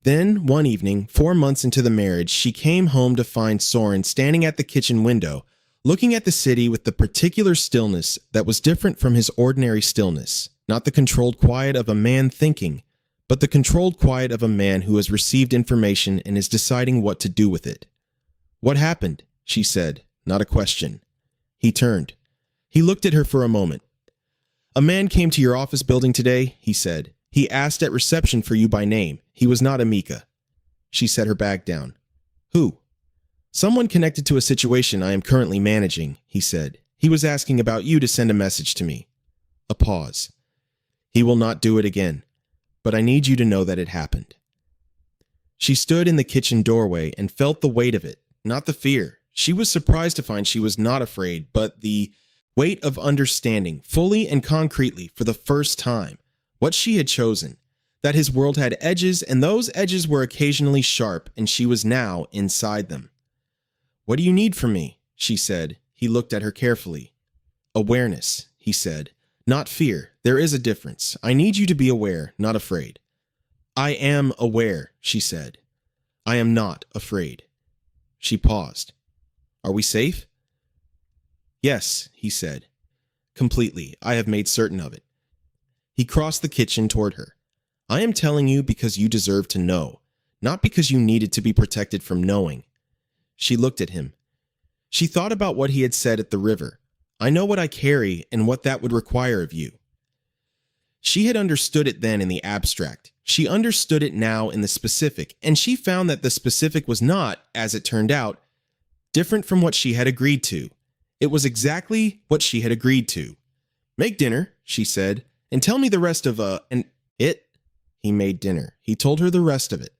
Then, one evening, 4 months into the marriage, she came home to find Sorn standing at the kitchen window, looking at the city with the particular stillness that was different from his ordinary stillness, not the controlled quiet of a man thinking, but the controlled quiet of a man who has received information and is deciding what to do with it. "What happened?" she said, not a question. He turned. He looked at her for a moment. "A man came to your office building today," he said. "He asked at reception for you by name. He was not Emeka." She set her bag down. "Who?" "Someone connected to a situation I am currently managing," he said. "He was asking about you to send a message to me." A pause. "He will not do it again. But I need you to know that it happened." She stood in the kitchen doorway and felt the weight of it, not the fear. She was surprised to find she was not afraid, but the weight of understanding, fully and concretely for the first time, what she had chosen, that his world had edges and those edges were occasionally sharp and she was now inside them. "What do you need from me?" she said. He looked at her carefully. "Awareness," he said. "Not fear. There is a difference. I need you to be aware, not afraid." "I am aware," she said. "I am not afraid." She paused. "Are we safe?" "Yes," he said. "Completely. I have made certain of it." He crossed the kitchen toward her. "I am telling you because you deserve to know, not because you needed to be protected from knowing." She looked at him. She thought about what he had said at the river. "I know what I carry and what that would require of you." She had understood it then in the abstract. She understood it now in the specific, and she found that the specific was not, as it turned out, different from what she had agreed to. It was exactly what she had agreed to. "Make dinner," she said, "and tell me the rest of it." He made dinner. He told her the rest of it.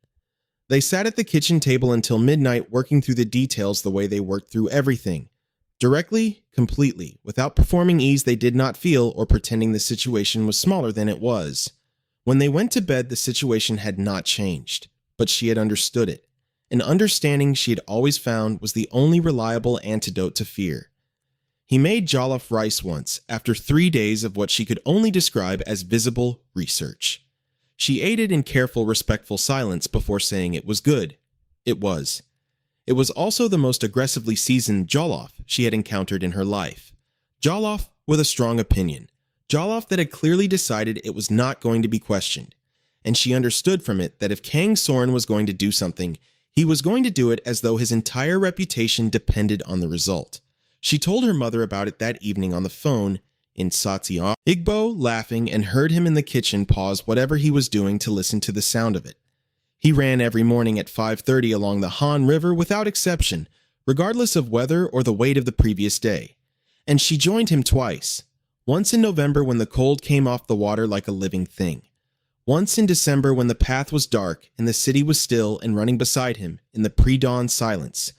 They sat at the kitchen table until midnight, working through the details the way they worked through everything. Directly, completely, without performing ease they did not feel or pretending the situation was smaller than it was. When they went to bed, the situation had not changed, but she had understood it. An understanding she had always found was the only reliable antidote to fear. He made jollof rice once, after 3 days of what she could only describe as visible research. She ate it in careful, respectful silence before saying it was good. It was. It was also the most aggressively seasoned jollof she had encountered in her life. Jollof with a strong opinion. Jollof that had clearly decided it was not going to be questioned. And she understood from it that if Kang Sorn was going to do something, he was going to do it as though his entire reputation depended on the result. She told her mother about it that evening on the phone in Satya. Igbo, laughing, and heard him in the kitchen pause whatever he was doing to listen to the sound of it. He ran every morning at 5:30 along the Han River without exception, regardless of weather or the weight of the previous day. And she joined him twice. Once in November when the cold came off the water like a living thing. Once in December when the path was dark and the city was still, and running beside him in the pre-dawn silence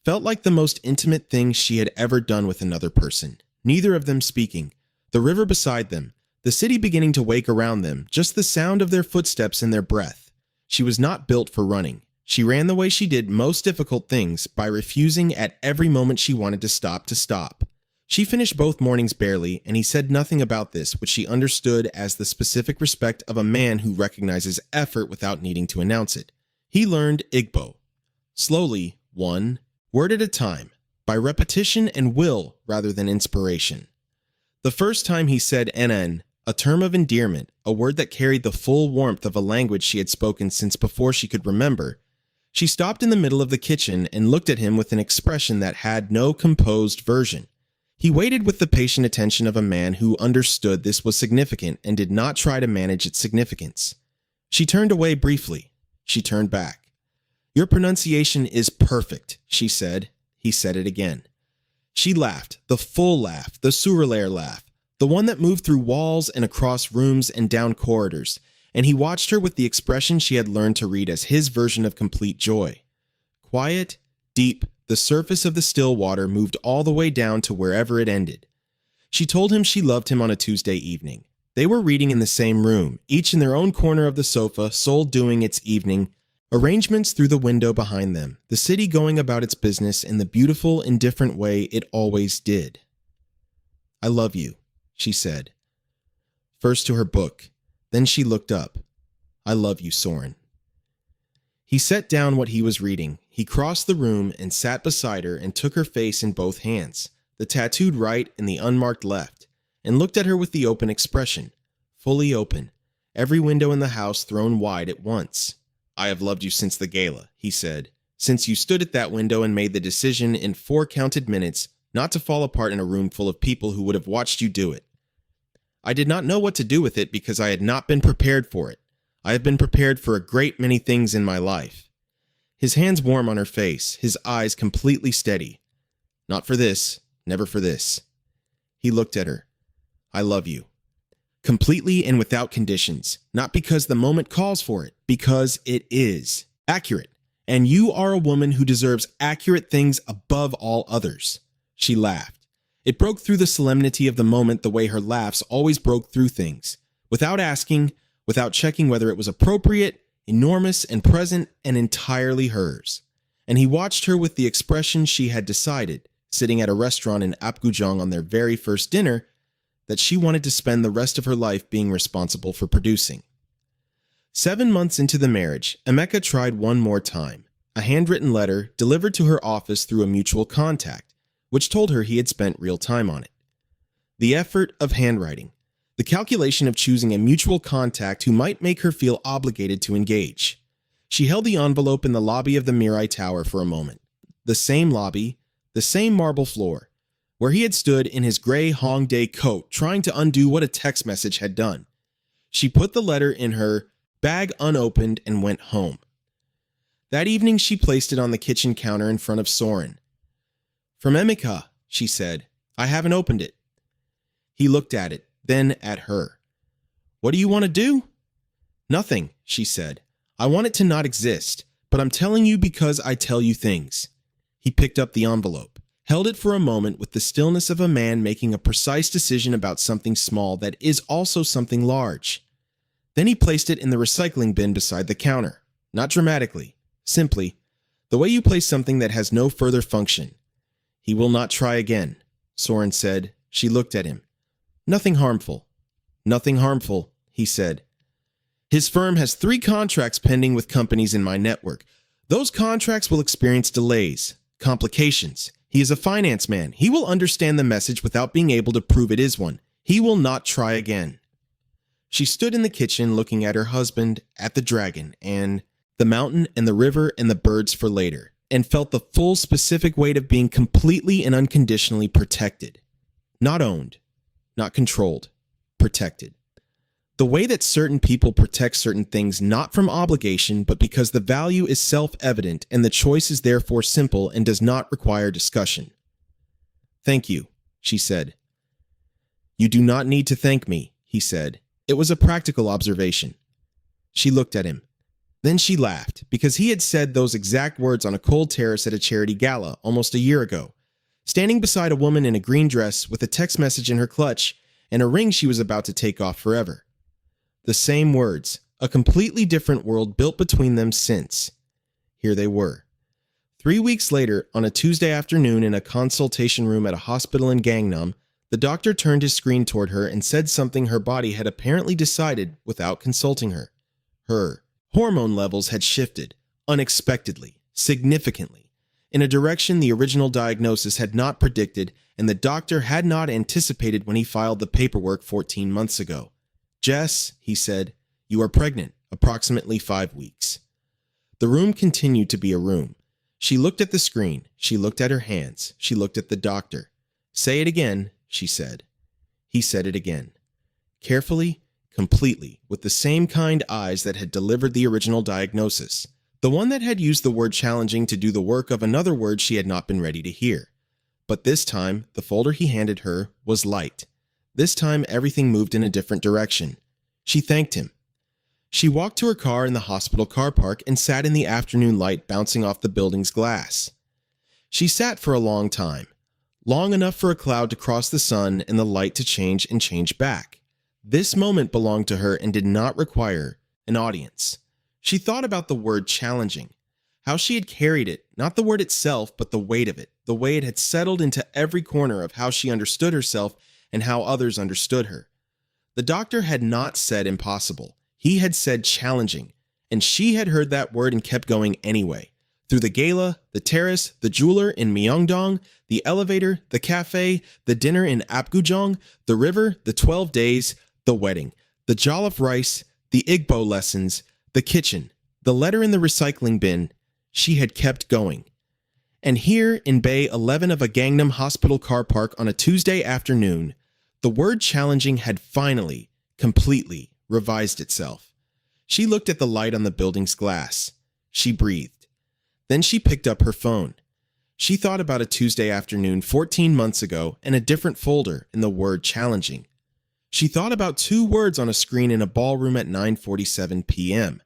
felt like the most intimate thing she had ever done with another person. Neither of them speaking. The river beside them, the city beginning to wake around them, just the sound of their footsteps and their breath. She was not built for running. She ran the way she did most difficult things, by refusing at every moment she wanted to stop. She finished both mornings barely, and he said nothing about this, which she understood as the specific respect of a man who recognizes effort without needing to announce it. He learned Igbo. Slowly, one word at a time, by repetition and will rather than inspiration. The first time he said "enen," a term of endearment, a word that carried the full warmth of a language she had spoken since before she could remember, she stopped in the middle of the kitchen and looked at him with an expression that had no composed version. He waited with the patient attention of a man who understood this was significant and did not try to manage its significance. She turned away briefly. She turned back. "Your pronunciation is perfect," she said. He said it again. She laughed, the full laugh, the sourire laugh, the one that moved through walls and across rooms and down corridors, and he watched her with the expression she had learned to read as his version of complete joy. Quiet, deep, the surface of the still water moved all the way down to wherever it ended. She told him she loved him on a Tuesday evening. They were reading in the same room, each in their own corner of the sofa, Seoul doing its evening arrangements through the window behind them, the city going about its business in the beautiful, indifferent way it always did. "I love you," she said. First to her book, then she looked up. "I love you, Sorn." He set down what he was reading. He crossed the room and sat beside her and took her face in both hands, the tattooed right and the unmarked left, and looked at her with the open expression, fully open, every window in the house thrown wide at once. "I have loved you since the Gala," he said, "since you stood at that window and made the decision in 4 counted minutes not to fall apart in a room full of people who would have watched you do it. I did not know what to do with it because I had not been prepared for it. I have been prepared for a great many things in my life." His hands warm on her face, his eyes completely steady. "Not for this, never for this." He looked at her. "I love you. Completely and without conditions, not because the moment calls for it, because it is accurate. And you are a woman who deserves accurate things above all others." She laughed. It broke through the solemnity of the moment the way her laughs always broke through things, without asking, without checking whether it was appropriate, enormous and present and entirely hers. And he watched her with the expression she had decided, sitting at a restaurant in Apgujeong on their very first dinner, that she wanted to spend the rest of her life being responsible for producing. 7 months into the marriage, Emeka tried one more time, a handwritten letter delivered to her office through a mutual contact, which told her he had spent real time on it. The effort of handwriting, the calculation of choosing a mutual contact who might make her feel obligated to engage. She held the envelope in the lobby of the Mirai Tower for a moment. The same lobby, the same marble floor, where he had stood in his gray Hongdae coat trying to undo what a text message had done. She put the letter in her bag unopened and went home. That evening she placed it on the kitchen counter in front of Sorn. "From Emeka," she said. "I haven't opened it." He looked at it, then at her. "What do you want to do?" "Nothing," she said. "I want it to not exist, but I'm telling you because I tell you things." He picked up the envelope, held it for a moment with the stillness of a man making a precise decision about something small that is also something large. Then he placed it in the recycling bin beside the counter, not dramatically, simply, the way you place something that has no further function. "He will not try again," Sorn said. She looked at him. "Nothing harmful." "Nothing harmful," he said. "His firm has 3 contracts pending with companies in my network. Those contracts will experience delays, complications. He is a finance man. He will understand the message without being able to prove it is one. He will not try again." She stood in the kitchen looking at her husband, at the dragon, and the mountain and the river and the birds for later, and felt the full specific weight of being completely and unconditionally protected. Not owned, not controlled, protected. The way that certain people protect certain things not from obligation, but because the value is self-evident and the choice is therefore simple and does not require discussion. "Thank you," she said. "You do not need to thank me," he said. It was a practical observation. She looked at him. Then she laughed, because he had said those exact words on a cold terrace at a charity gala almost a year ago, standing beside a woman in a green dress with a text message in her clutch and a ring she was about to take off forever. The same words, a completely different world built between them since. Here they were. 3 weeks later, on a Tuesday afternoon in a consultation room at a hospital in Gangnam, the doctor turned his screen toward her and said something her body had apparently decided without consulting her. Her hormone levels had shifted, unexpectedly, significantly, in a direction the original diagnosis had not predicted and the doctor had not anticipated when he filed the paperwork 14 months ago. "Jess," he said, "you are pregnant, approximately 5 weeks." The room continued to be a room. She looked at the screen. She looked at her hands. She looked at the doctor. "Say it again," she said. He said it again. Carefully, completely, with the same kind eyes that had delivered the original diagnosis. The one that had used the word challenging to do the work of another word she had not been ready to hear. But this time, the folder he handed her was light. This time, everything moved in a different direction. She thanked him. She walked to her car in the hospital car park and sat in the afternoon light bouncing off the building's glass. She sat for a long time. Long enough for a cloud to cross the sun and the light to change and change back. This moment belonged to her and did not require an audience. She thought about the word challenging, how she had carried it, not the word itself, but the weight of it, the way it had settled into every corner of how she understood herself and how others understood her. The doctor had not said impossible. He had said challenging, and she had heard that word and kept going anyway. Through the gala, the terrace, the jeweler in Myeongdong, the elevator, the cafe, the dinner in Apgujeong, the river, the 12 days, the wedding, the jollof rice, the Igbo lessons, the kitchen, the letter in the recycling bin. She had kept going. And here in Bay 11 of a Gangnam hospital car park on a Tuesday afternoon, the word challenging had finally, completely revised itself. She looked at the light on the building's glass. She breathed. Then she picked up her phone. She thought about a Tuesday afternoon 14 months ago and a different folder in the word challenging. She thought about 2 words on a screen in a ballroom at 9:47 p.m.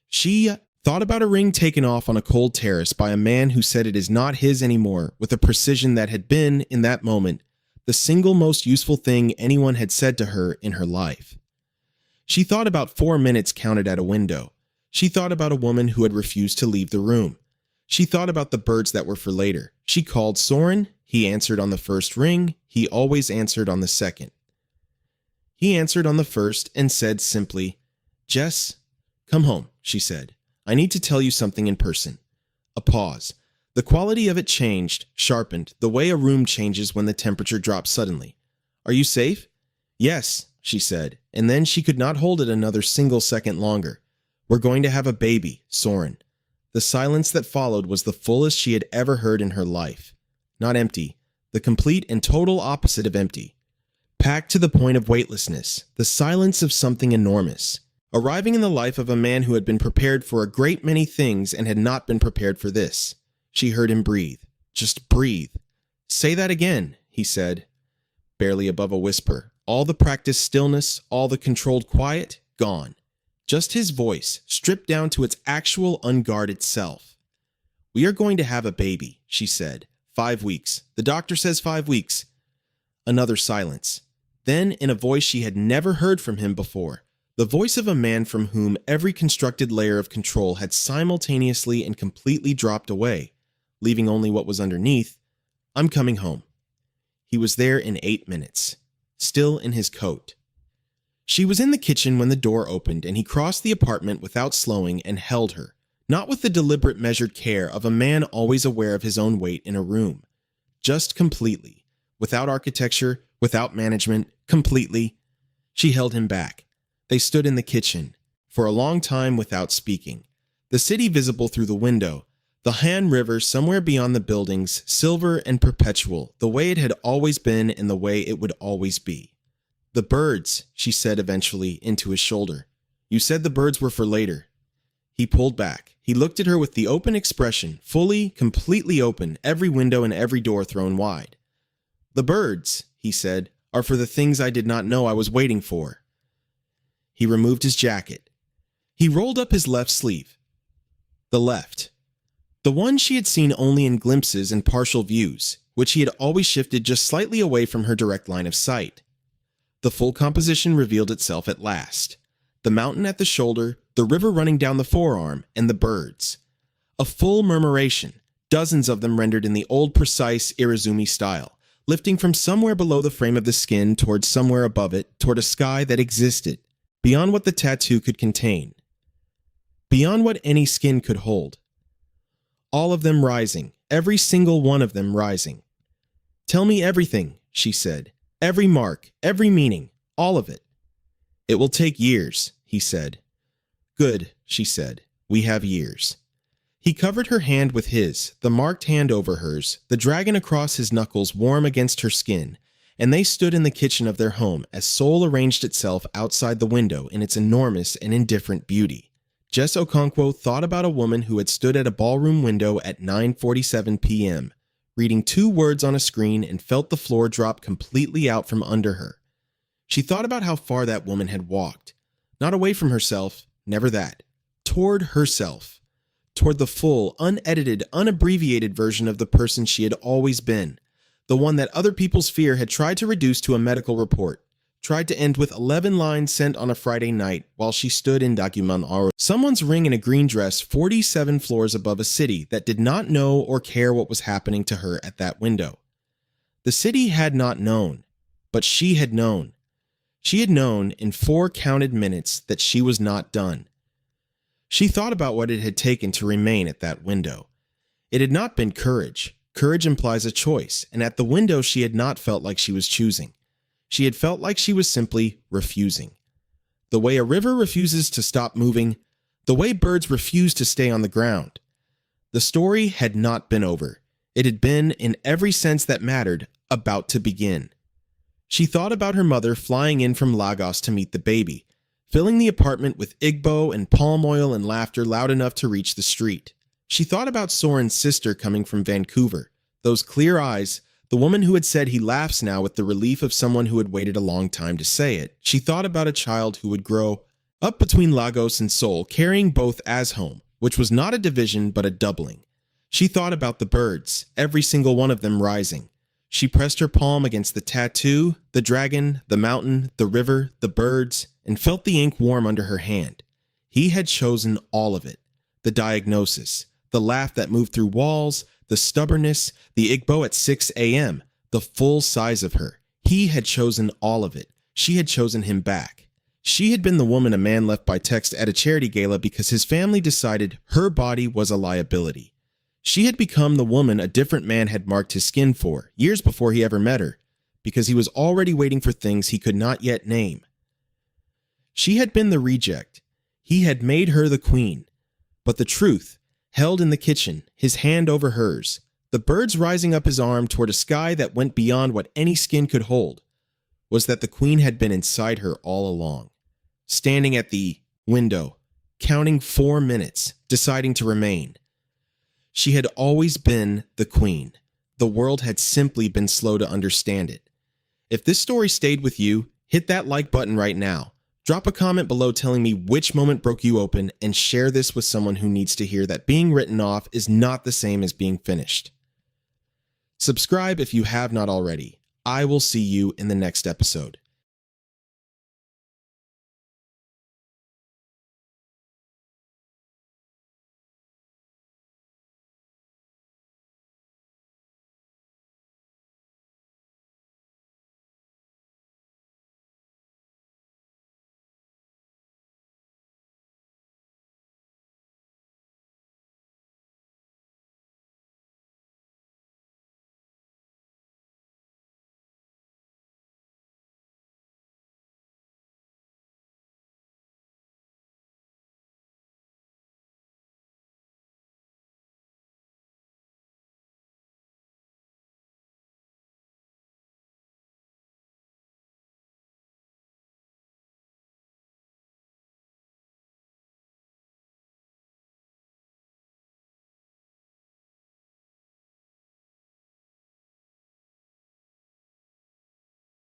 She thought about a ring taken off on a cold terrace by a man who said it is not his anymore with a precision that had been, in that moment, the single most useful thing anyone had said to her in her life. She thought about 4 minutes counted at a window. She thought about a woman who had refused to leave the room. She thought about the birds that were for later. She called Sorn. He answered on the first ring. He always answered on the second. He answered on the first and said simply, "Jess, come home," she said. "I need to tell you something in person." A pause. The quality of it changed, sharpened, the way a room changes when the temperature drops suddenly. "Are you safe?" "Yes," she said, and then she could not hold it another single second longer. "We're going to have a baby, Sorn." The silence that followed was the fullest she had ever heard in her life. Not empty, the complete and total opposite of empty. Packed to the point of weightlessness, the silence of something enormous. Arriving in the life of a man who had been prepared for a great many things and had not been prepared for this. She heard him breathe. Just breathe. "Say that again," he said. Barely above a whisper. All the practiced stillness, all the controlled quiet, gone. Just his voice, stripped down to its actual unguarded self. "We are going to have a baby," she said. 5 weeks. The doctor says 5 weeks. Another silence. Then, in a voice she had never heard from him before, the voice of a man from whom every constructed layer of control had simultaneously and completely dropped away, leaving only what was underneath, "I'm coming home." He was there in 8 minutes, still in his coat. She was in the kitchen when the door opened, and he crossed the apartment without slowing and held her, not with the deliberate measured care of a man always aware of his own weight in a room. Just completely. Without architecture, without management, completely. She held him back. They stood in the kitchen, for a long time without speaking. The city visible through the window, the Han River somewhere beyond the buildings, silver and perpetual, the way it had always been and the way it would always be. "The birds," she said eventually, into his shoulder. "You said the birds were for later." He pulled back. He looked at her with the open expression, fully, completely open, every window and every door thrown wide. "The birds," he said, "are for the things I did not know I was waiting for." He removed his jacket. He rolled up his left sleeve. The left. The one she had seen only in glimpses and partial views, which he had always shifted just slightly away from her direct line of sight. The full composition revealed itself at last. The mountain at the shoulder, the river running down the forearm, and the birds. A full murmuration, dozens of them rendered in the old precise Irizumi style, lifting from somewhere below the frame of the skin toward somewhere above it, toward a sky that existed, beyond what the tattoo could contain, beyond what any skin could hold. All of them rising, every single one of them rising. "Tell me everything," she said. "Every mark, every meaning, all of it." "It will take years," he said. "Good," she said. "We have years." He covered her hand with his, the marked hand over hers, the dragon across his knuckles warm against her skin, and they stood in the kitchen of their home as Seoul arranged itself outside the window in its enormous and indifferent beauty. Jess Okonkwo thought about a woman who had stood at a ballroom window at 9:47 p.m., reading 2 words on a screen and felt the floor drop completely out from under her. She thought about how far that woman had walked. Not away from herself, never that. Toward herself. Toward the full, unedited, unabbreviated version of the person she had always been. The one that other people's fear had tried to reduce to a medical report. Tried to end with 11 lines sent on a Friday night while she stood in Daguman Aru. Someone's ring in a green dress 47 floors above a city that did not know or care what was happening to her at that window. The city had not known, but she had known. She had known in 4 counted minutes that she was not done. She thought about what it had taken to remain at that window. It had not been courage. Courage implies a choice, and at the window she had not felt like she was choosing. She had felt like she was simply refusing. The way a river refuses to stop moving, the way birds refuse to stay on the ground. The story had not been over. It had been, in every sense that mattered, about to begin. She thought about her mother flying in from Lagos to meet the baby, filling the apartment with Igbo and palm oil and laughter loud enough to reach the street. She thought about Sorn's sister coming from Vancouver, those clear eyes, the woman who had said he laughs now with the relief of someone who had waited a long time to say it. She thought about a child who would grow up between Lagos and Seoul, carrying both as home, which was not a division but a doubling. She thought about the birds, every single one of them rising. She pressed her palm against the tattoo, the dragon, the mountain, the river, the birds, and felt the ink warm under her hand. He had chosen all of it. The diagnosis, the laugh that moved through walls, the stubbornness, the Igbo at 6 a.m., the full size of her. He had chosen all of it. She had chosen him back. She had been the woman a man left by text at a charity gala because his family decided her body was a liability. She had become the woman a different man had marked his skin for, years before he ever met her, because he was already waiting for things he could not yet name. She had been the reject. He had made her the queen. But the truth, held in the kitchen, his hand over hers, the birds rising up his arm toward a sky that went beyond what any skin could hold, was that the queen had been inside her all along, standing at the window, counting 4 minutes, deciding to remain. She had always been the queen. The world had simply been slow to understand it. If this story stayed with you, hit that like button right now. Drop a comment below telling me which moment broke you open, and share this with someone who needs to hear that being written off is not the same as being finished. Subscribe if you have not already. I will see you in the next episode.